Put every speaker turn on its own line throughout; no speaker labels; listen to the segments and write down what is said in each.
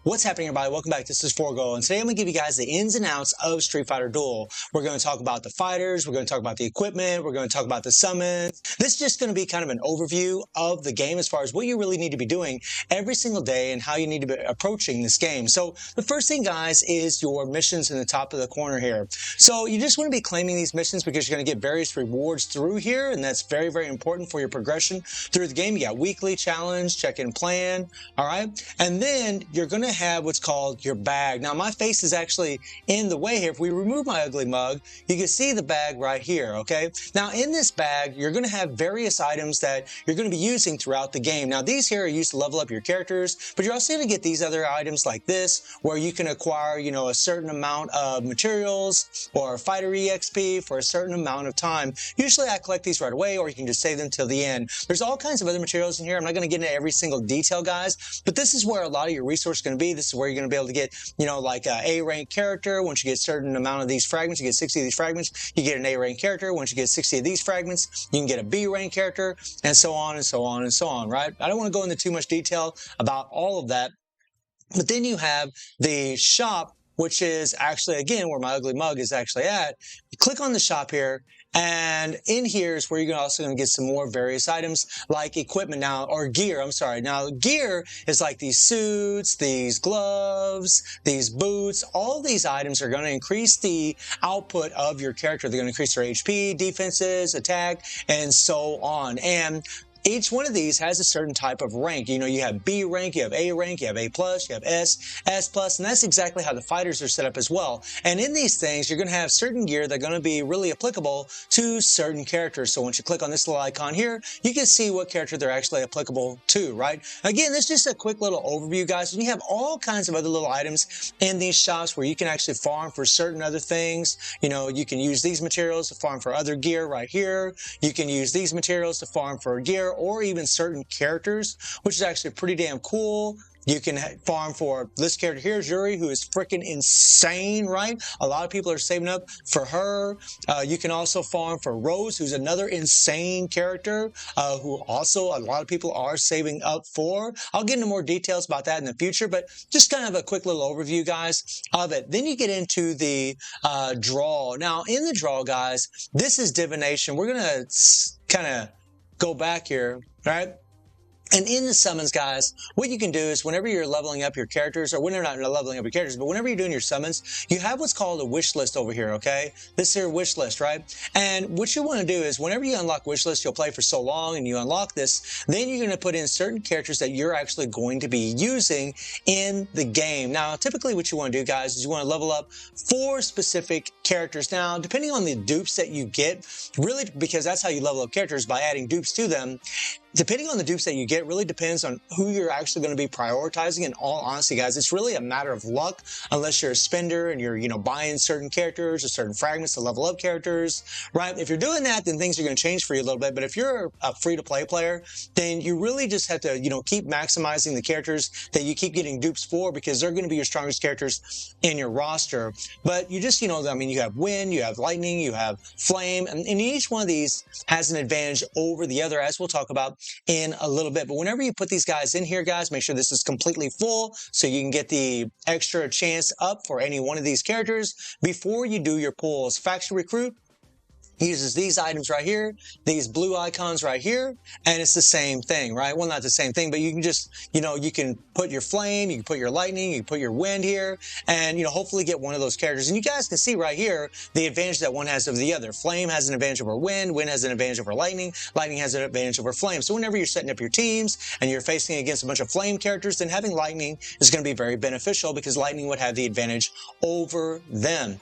What's happening, everybody? Welcome back. This is Forgo, and today I'm going to give you guys the ins and outs of Street Fighter Duel. We're going to talk about the fighters, we're going to talk about the equipment, we're going to talk about the summons. This is just going to be kind of an overview of the game as far as what you really need to be doing every single day and how you need to be approaching this game. So the first thing, guys, is your missions in the top of the corner here. So you just want to be claiming these missions because you're going to get various rewards through here, and that's very, very important for your progression through the game. You got weekly challenge, check-in plan, all right? And then you're going to have what's called your bag. Now, my face is actually in the way here. If we remove my ugly mug, you can see the bag right here, okay? Now, in this bag, you're going to have various items that you're going to be using throughout the game. Now, these here are used to level up your characters, but you're also going to get these other items like this, where you can acquire, you know, a certain amount of materials or fighter EXP for a certain amount of time. Usually, I collect these right away, or you can just save them till the end. There's all kinds of other materials in here. I'm not going to get into every single detail, guys, but this is where a lot of your resources are going to be. This is where you're going to be able to get, you know, like a A-rank character. Once you get a certain amount of these fragments, you get 60 of these fragments, you get an A-rank character. Once you get 60 of these fragments, you can get a B-rank character, and so on and so on and so on, right? I don't want to go into too much detail about all of that. But then you have the shop, which is actually, again, where my ugly mug is actually at. You click on the shop here, and in here is where you're also going to get some more various items like equipment now, or gear, I'm sorry. Now, gear is like these suits, these gloves, these boots. All these items are going to increase the output of your character. They're going to increase their HP, defenses, attack, and so on. And each one of these has a certain type of rank. You know, you have B rank, you have A rank, you have A plus, you have S, S plus, and that's exactly how the fighters are set up as well. And in these things, you're going to have certain gear that are going to be really applicable to certain characters. So once you click on this little icon here, you can see what character they're actually applicable to, right? Again, this is just a quick little overview, guys. And you have all kinds of other little items in these shops where you can actually farm for certain other things. You know, you can use these materials to farm for other gear right here. You can use these materials to farm for gear, or even certain characters, which is actually pretty damn cool. You can farm for this character here, Yuri, who is freaking insane, right? A lot of people are saving up for her. You can also farm for Rose, who's another insane character, who also a lot of people are saving up for. I'll get into more details about that in the future, but just kind of a quick little overview, guys, of it. Then you get into the draw. Now, in the draw, guys, this is divination. We're going to kind of go back here, right? And in the summons, guys, what you can do is whenever you're leveling up your characters, or when you're not leveling up your characters, but whenever you're doing your summons, you have what's called a wish list over here, okay? This here wish list, right? And what you want to do is whenever you unlock wish list, you'll play for so long and you unlock this, then you're going to put in certain characters that you're actually going to be using in the game. Now, typically what you want to do, guys, is you want to level up 4 specific characters. Now, depending on the dupes that you get, really, because that's how you level up characters, by adding dupes to them. Depending on the dupes that you get really depends on who you're actually going to be prioritizing. In all honesty, guys, it's really a matter of luck unless you're a spender and you're, you know, buying certain characters or certain fragments to level up characters, right? If you're doing that, then things are going to change for you a little bit. But if you're a free-to-play player, then you really just have to, you know, keep maximizing the characters that you keep getting dupes for, because they're going to be your strongest characters in your roster. But you just, you know, I mean, you have wind, you have lightning, you have flame, and each one of these has an advantage over the other, as we'll talk about in a little bit. But whenever you put these guys in here, guys, make sure this is completely full so you can get the extra chance up for any one of these characters before you do your pulls. Faction Recruit uses these items right here, these blue icons right here, and it's the same thing, right? Well, not the same thing, but you can just, you know, you can put your flame, you can put your lightning, you can put your wind here, and, you know, hopefully get one of those characters. And you guys can see right here the advantage that one has over the other. Flame has an advantage over wind, wind has an advantage over lightning, lightning has an advantage over flame. So whenever you're setting up your teams and you're facing against a bunch of flame characters, then having lightning is going to be very beneficial, because lightning would have the advantage over them.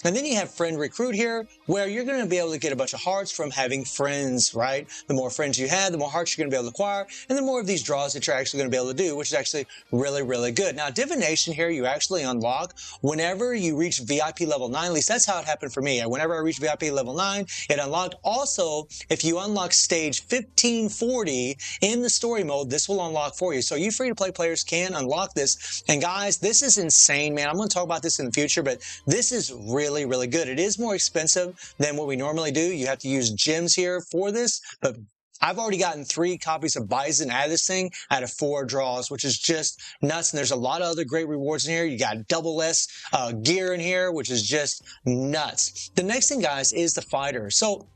And then you have Friend Recruit here, where you're going to be able to get a bunch of hearts from having friends, right? The more friends you have, the more hearts you're going to be able to acquire, and the more of these draws that you're actually going to be able to do, which is actually really, really good. Now, divination here, you actually unlock whenever you reach VIP level 9. At least that's how it happened for me. Whenever I reached VIP level 9, it unlocked. Also, if you unlock stage 1540 in the story mode, this will unlock for you. So you free-to-play players can unlock this. And guys, this is insane, man. I'm going to talk about this in the future, but this is really, really good. It is more expensive than what we normally do. You have to use gems here for this, but I've already gotten 3 copies of Bison out of this thing out of 4 draws, which is just nuts. And there's a lot of other great rewards in here. You got double S gear in here, which is just nuts. The next thing, guys, is the fighter. So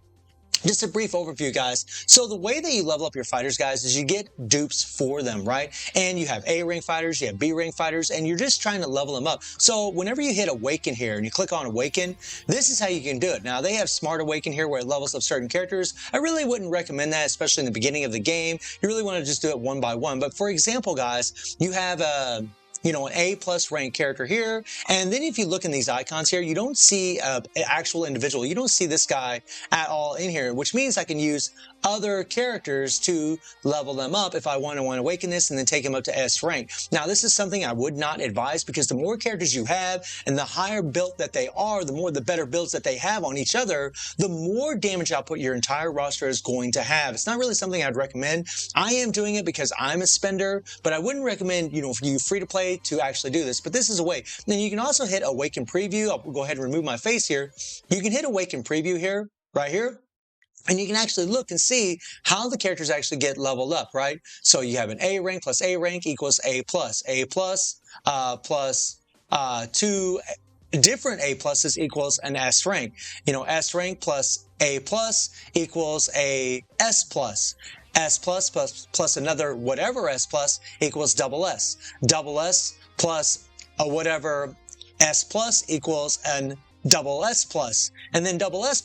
just a brief overview, guys. So the way that you level up your fighters, guys, is you get dupes for them, right? And you have A rank fighters, you have B rank fighters, and you're just trying to level them up. So whenever you hit Awaken here and you click on Awaken, this is how you can do it. Now, they have Smart Awaken here where it levels up certain characters. I really wouldn't recommend that, especially in the beginning of the game. You really want to just do it one by one. But for example, guys, you have an A+ rank character here. And then if you look in these icons here, you don't see an actual individual. You don't see this guy at all in here, which means I can use other characters to level them up if I want to awaken this and then take them up to S rank. Now, this is something I would not advise because the more characters you have and the higher built that they are, the better builds that they have on each other, the more damage output your entire roster is going to have. It's not really something I'd recommend. I am doing it because I'm a spender, but I wouldn't recommend, for you free to play to actually do this. But this is a way. Then you can also hit Awaken Preview. I'll go ahead and remove my face here. You can hit Awaken Preview here, right here. And you can actually look and see how the characters actually get leveled up, right? So you have an A rank plus A rank equals A+. A+, plus 2 different A pluses equals an S rank. S rank plus A+ equals a S+. S plus another whatever S+ equals double S. Double S plus a whatever S+ equals an double S+. And then double S+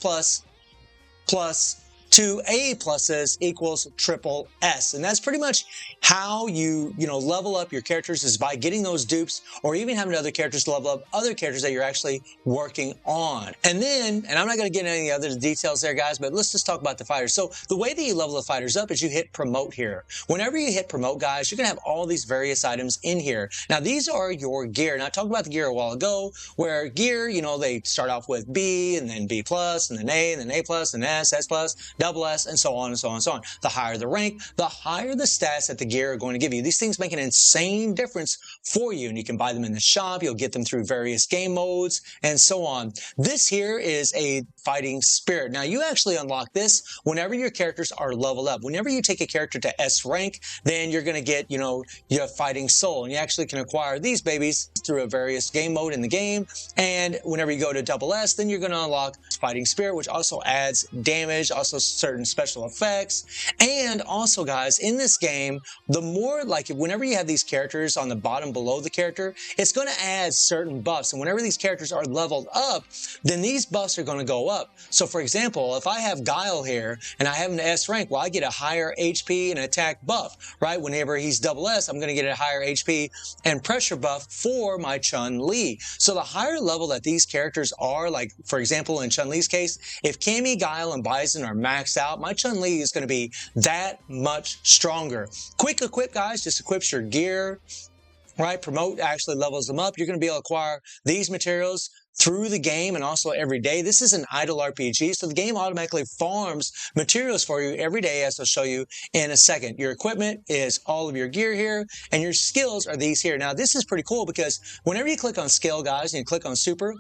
plus 2 A pluses equals triple S. And that's pretty much how you level up your characters, is by getting those dupes or even having other characters level up other characters that you're actually working on. And I'm not going to get into any other details there, guys, but let's just talk about the fighters. So the way that you level the fighters up is you hit promote here. Whenever you hit promote, guys, you're going to have all these various items in here. Now, these are your gear. And I talked about the gear a while ago, where gear, they start off with B and then B+, and then A, and then A+, and S+, double S, and so on and so on and so on. The higher the rank, the higher the stats that the gear are going to give you. These things make an insane difference for you, and you can buy them in the shop. You'll get them through various game modes and so on. This here is a fighting spirit. Now, you actually unlock this whenever your characters are leveled up. Whenever you take a character to S rank, then you're going to get, your fighting soul, and you actually can acquire these babies through a various game mode in the game. And whenever you go to double S, then you're going to unlock fighting spirit, which also adds damage, also certain special effects. And also, guys, in this game, the more, whenever you have these characters on the bottom below the character, it's going to add certain buffs. And whenever these characters are leveled up, then these buffs are going to go up. So for example, if I have Guile here and I have an S rank, well, I get a higher HP and attack buff, right? Whenever he's double S, I'm going to get a higher HP and pressure buff for my Chun-Li. So the higher level that these characters are, for example, in Chun-Li's case, if Cammy, Guile, and Bison are maxed out, my Chun-Li is going to be that much stronger. Quick equip, guys, just equips your gear, right? Promote actually levels them up. You're going to be able to acquire these materials through the game and also every day. This is an idle RPG, so the game automatically farms materials for you every day, as I'll show you in a second. Your equipment is all of your gear here, and your skills are these here. Now, this is pretty cool because whenever you click on skill, guys, and you click on super,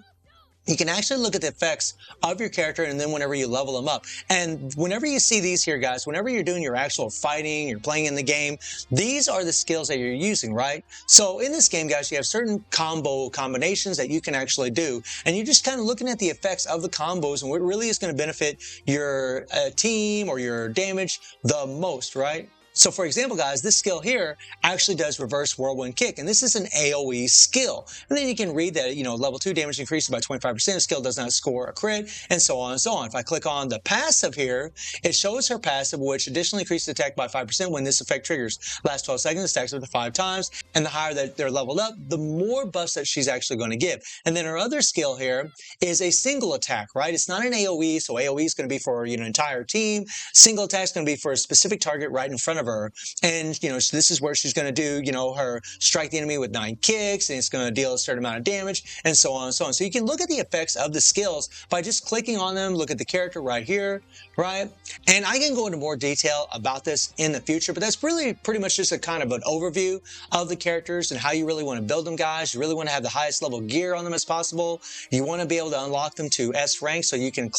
you can actually look at the effects of your character, and then whenever you level them up. And whenever you see these here, guys, whenever you're doing your actual fighting, you're playing in the game, these are the skills that you're using, right? So in this game, guys, you have certain combinations that you can actually do. And you're just kind of looking at the effects of the combos and what really is going to benefit your team or your damage the most, right? So for example, guys, this skill here actually does reverse whirlwind kick, and this is an AoE skill. And then you can read that, level 2 damage increases by 25%, the skill does not score a crit, and so on and so on. If I click on the passive here, it shows her passive, which additionally increases attack by 5% when this effect triggers. Last 12 seconds, stacks up to 5 times, and the higher that they're leveled up, the more buffs that she's actually going to give. And then her other skill here is a single attack, right? It's not an AoE, so AoE is going to be for an entire team. Single attack is going to be for a specific target right in front of her. And, so this is where she's going to do, her strike the enemy with 9 kicks, and it's going to deal a certain amount of damage, and so on and so on. So you can look at the effects of the skills by just clicking on them, look at the character right here, right? And I can go into more detail about this in the future, but that's really pretty much just a kind of an overview of the characters and how you really want to build them, guys. You really want to have the highest level gear on them as possible. You want to be able to unlock them to S rank so you can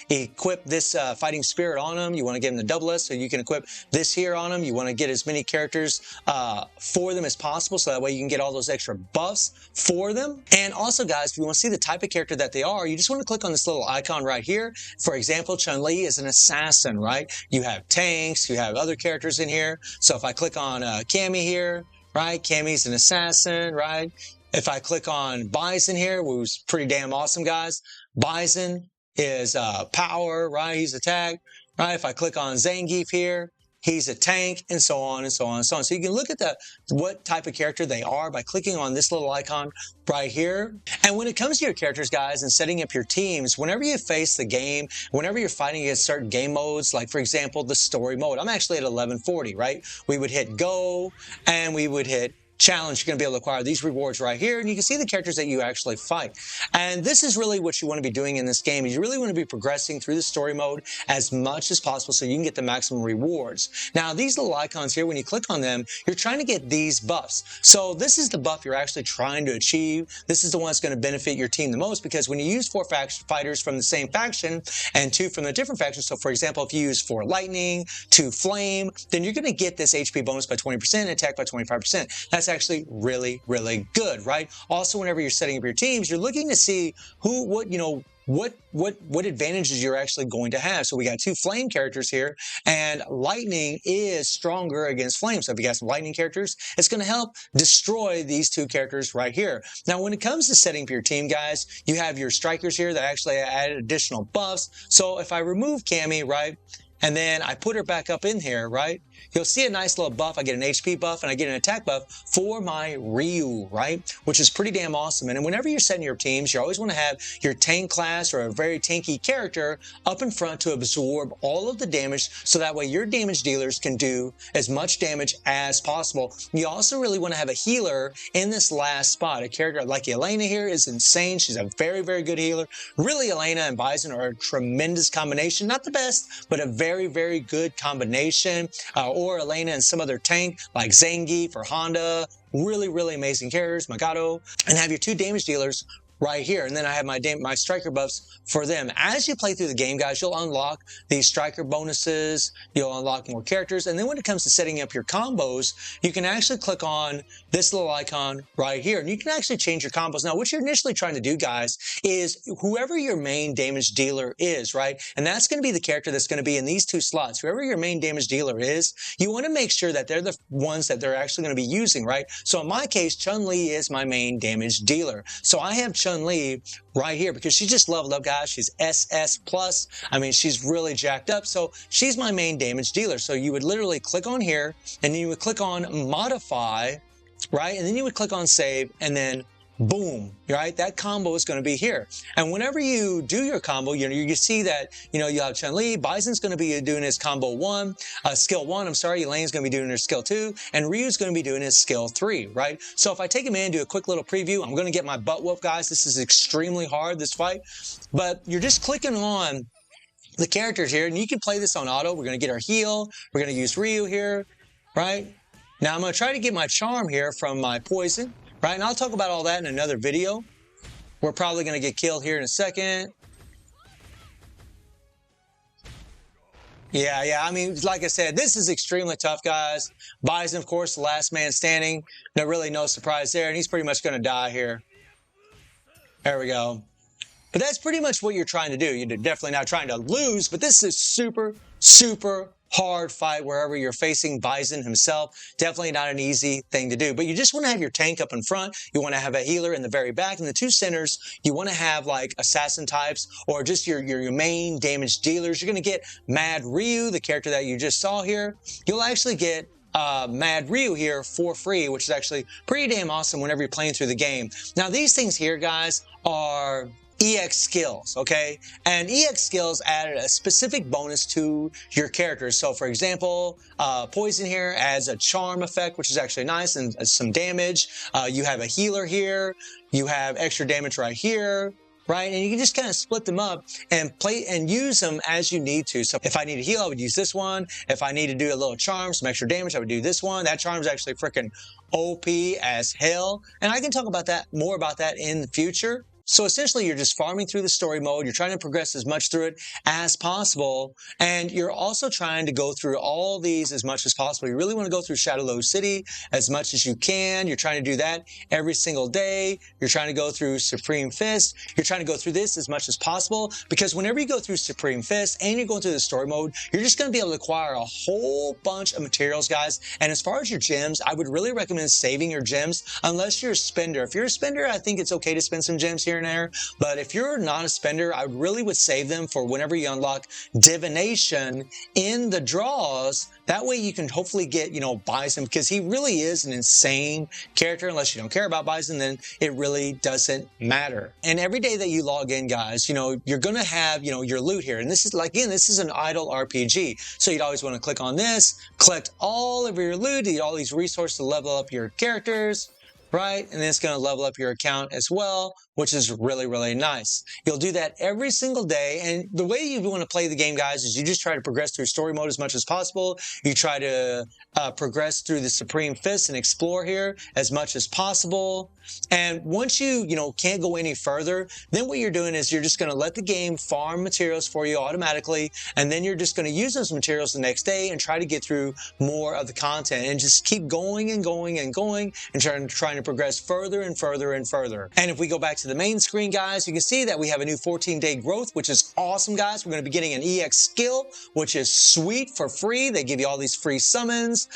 equip this fighting spirit on them. You want to give them the double S so you can equip this here on them. You want to get as many characters for them as possible so that way you can get all those extra buffs for them. And also, guys, if you want to see the type of character that they are, you just want to click on this little icon right here. For example, Chun-Li is an assassin, right? You have tanks, you have other characters in here. So if I click on Cammy here, right? Cammy's an assassin, right? If I click on Bison here, who's pretty damn awesome, guys. Bison is power, right? He's attack, right? If I click on Zangief here, he's a tank, and so on and so on and so on. So you can look at what type of character they are by clicking on this little icon right here. And when it comes to your characters, guys, and setting up your teams, whenever you face the game, whenever you're fighting against certain game modes, like for example, the story mode, I'm actually at 1140, right? We would hit go and we would hit challenge. You're going to be able to acquire these rewards right here, and you can see the characters that you actually fight. And this is really what you want to be doing in this game. You really want to be progressing through the story mode as much as possible so you can get the maximum rewards. Now, these little icons here, when you click on them, you're trying to get these buffs. So this is the buff you're actually trying to achieve. This is the one that's going to benefit your team the most, because when you use 4 fighters from the same faction and 2 from the different factions, so for example, if you use 4 lightning, 2 flame, then you're going to get this HP bonus by 20% and attack by 25%. That's actually really, really good, right? Also, whenever you're setting up your teams, you're looking to see what advantages you're actually going to have. So we got 2 flame characters here, and lightning is stronger against flame. So if you got some lightning characters, it's going to help destroy these 2 characters right here. Now, when it comes to setting up your team, guys, you have your strikers here that actually add additional buffs. So if I remove Cammy, right, and then I put her back up in here, right, you'll see a nice little buff. I get an HP buff and I get an attack buff for my Ryu, right? Which is pretty damn awesome. And whenever you're setting your teams, you always want to have your tank class or a very tanky character up in front to absorb all of the damage, so that way your damage dealers can do as much damage as possible. You also really want to have a healer in this last spot. A character like Elena here is insane. She's a very, very good healer. Really, Elena and Bison are a tremendous combination. Not the best, but a very, very good combination. Or Elena and some other tank like Zangief or Honda. Really, really amazing characters, Magato. And have your 2 damage dealers right here. And then I have my striker buffs for them. As you play through the game, guys, you'll unlock these striker bonuses. You'll unlock more characters. And then when it comes to setting up your combos, you can actually click on this little icon right here, and you can actually change your combos. Now, what you're initially trying to do, guys, is whoever your main damage dealer is, right? And that's going to be the character that's going to be in these 2 slots. Whoever your main damage dealer is, you want to make sure that they're the ones that they're actually going to be using, right? So in my case, Chun-Li is my main damage dealer. So I have Chun-Li right here because she just leveled up, guys. She's SS plus. I mean, she's really jacked up. So she's my main damage dealer. So you would literally click on here, and then you would click on modify, right? And then you would click on save, and then boom, right? That combo is going to be here. And whenever you do your combo, you see that, you have Chun-Li, Bison's going to be doing his combo skill 1, Elena's going to be doing her skill 2, and Ryu's going to be doing his skill 3, right? So if I take a minute and do a quick little preview, I'm going to get my butt whooped, guys. This is extremely hard, this fight, but you're just clicking on the characters here, and you can play this on auto. We're going to get our heal. We're going to use Ryu here, right? Now I'm going to try to get my charm here from my poison. Right, and I'll talk about all that in another video. We're probably going to get killed here in a second. Yeah, I mean, like I said, this is extremely tough, guys. Bison, of course, the last man standing. No surprise there, and he's pretty much going to die here. There we go. But that's pretty much what you're trying to do. You're definitely not trying to lose, but this is super, super hard fight wherever you're facing Bison himself. Definitely not an easy thing to do, but you just want to have your tank up in front. You want to have a healer in the very back. In the 2 centers, you want to have like assassin types or just your main damage dealers. You're going to get Mad Ryu, the character that you just saw here. You'll actually get Mad Ryu here for free, which is actually pretty damn awesome whenever you're playing through the game. Now, these things here, guys, are EX skills, okay? And EX skills added a specific bonus to your characters. So, for example, Poison here adds a charm effect, which is actually nice, and some damage. You have a healer here. You have extra damage right here. right? And you can just kind of split them up and play and use them as you need to. So if I need to heal, I would use this one. If I need to do a little charm, some extra damage, I would do this one. That charm is actually freaking OP as hell. And I can talk about that, more about that in the future. So essentially, you're just farming through the story mode. You're trying to progress as much through it as possible. And you're also trying to go through all these as much as possible. You really want to go through Shadowlow City as much as you can. You're trying to do that every single day. You're trying to go through Supreme Fist. You're trying to go through this as much as possible, because whenever you go through Supreme Fist and you're going through the story mode, you're just going to be able to acquire a whole bunch of materials, guys. And as far as your gems, I would really recommend saving your gems unless you're a spender. If you're a spender, I think it's okay to spend some gems here and there. But if you're not a spender, I really would save them for whenever you unlock divination in the draws. That way you can hopefully get, Bison, because he really is an insane character. Unless you don't care about Bison, then it really doesn't matter. And every day that you log in, guys, you're going to have, your loot here. And this is, again, this is an idle RPG. So you'd always want to click on this, collect all of your loot, get all these resources to level up your characters, right? And then it's going to level up your account as well, which is really, really nice. You'll do that every single day. And the way you want to play the game, guys, is you just try to progress through story mode as much as possible. You try to progress through the Supreme Fist and explore here as much as possible. And once you, can't go any further, then what you're doing is you're just going to let the game farm materials for you automatically. And then you're just going to use those materials the next day and try to get through more of the content and just keep going and going and going and trying to progress further and further and further. And if we go back to the main screen, guys, you can see that we have a new 14-day growth, which is awesome, guys. We're going to be getting an EX skill, which is sweet for free. They give you all these free summons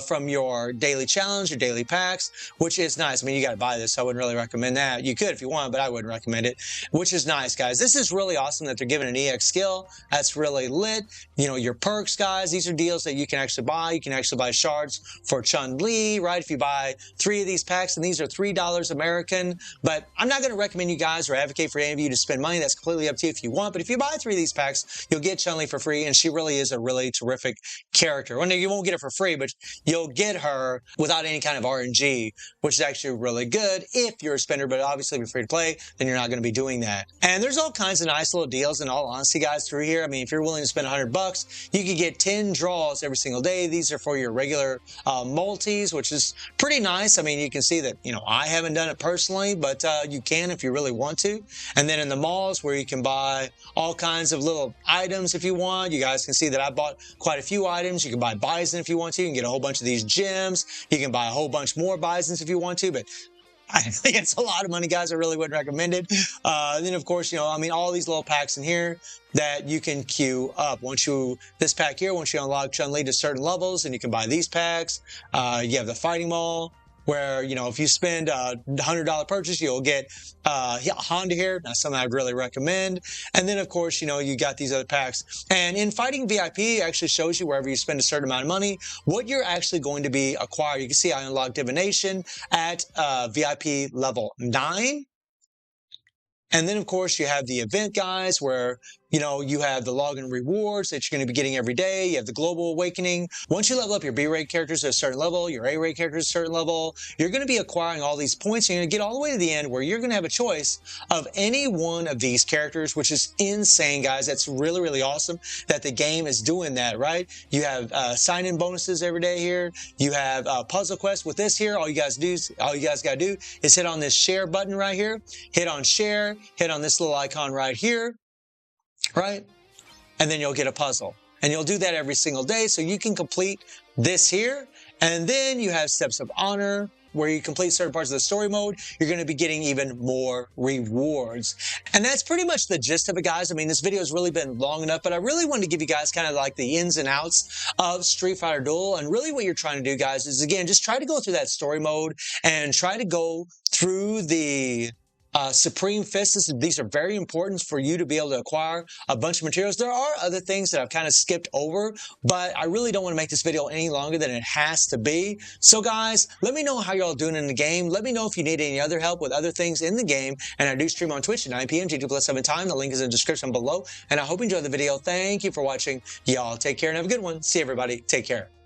from your daily challenge, your daily packs, which is nice. I mean, you got to buy this, so I wouldn't really recommend that. You could if you want, but I wouldn't recommend it, which is nice, guys. This is really awesome that they're giving an EX skill. That's really lit. Your perks, guys, these are deals that you can actually buy. You can actually buy shards for Chun-Li, right? If you buy 3 of these packs, and these are $3 American, but I'm not going to recommend you guys or advocate for any of you to spend money. That's completely up to you if you want, but if you buy 3 of these packs, you'll get Chun-Li for free, and she really is a really terrific character. Well, no, you won't get her for free, but you'll get her without any kind of RNG, which is actually really good if you're a spender, but obviously if you're free to play, then you're not going to be doing that. And there's all kinds of nice little deals, in all honesty, guys, through here. I mean, if you're willing to spend $100, you can get 10 draws every single day. These are for your regular multis, which is pretty nice. I mean, you can see that, I haven't done it personally, but you can if you really want to. And then in the malls where you can buy all kinds of little items if you want, you guys can see that I bought quite a few items. You can buy Bison if you want to. You can get a whole bunch of these gems. You can buy a whole bunch more Bisons if you want to, but I think it's a lot of money, guys. I really wouldn't recommend it. Then, of course, all these little packs in here that you can queue up. This pack here, once you unlock Chun-Li to certain levels, and you can buy these packs. You have the Fighting Mall, where, if you spend a $100 purchase, you'll get Honda here. That's something I'd really recommend. And then, of course, you got these other packs. And in Fighting VIP, it actually shows you wherever you spend a certain amount of money, what you're actually going to be acquired. You can see I unlocked divination at VIP level 9. And then, of course, you have the event, guys, where, you have the login rewards that you're going to be getting every day. You have the global awakening. Once you level up your B-rate characters at a certain level, your A-rate characters at a certain level, you're going to be acquiring all these points. You're going to get all the way to the end where you're going to have a choice of any one of these characters, which is insane, guys. That's really, really awesome that the game is doing that, right? You have sign-in bonuses every day here. You have puzzle quests. With this here, all you guys got to do is hit on this share button right here. Hit on share. Hit on this little icon right here. Right? And then you'll get a puzzle. And you'll do that every single day so you can complete this here. And then you have Steps of Honor, where you complete certain parts of the story mode. You're going to be getting even more rewards. And that's pretty much the gist of it, guys. I mean, this video has really been long enough, but I really wanted to give you guys kind of like the ins and outs of Street Fighter Duel. And really what you're trying to do, guys, is, again, just try to go through that story mode and try to go through the Supreme Fist. These are very important for you to be able to acquire a bunch of materials. There are other things that I've kind of skipped over, but I really don't want to make this video any longer than it has to be. So guys, let me know how y'all doing in the game. Let me know if you need any other help with other things in the game. And I do stream on Twitch at 9 p.m. G2+7 time. The link is in the description below. And I hope you enjoyed the video. Thank you for watching. Y'all take care and have a good one. See everybody. Take care.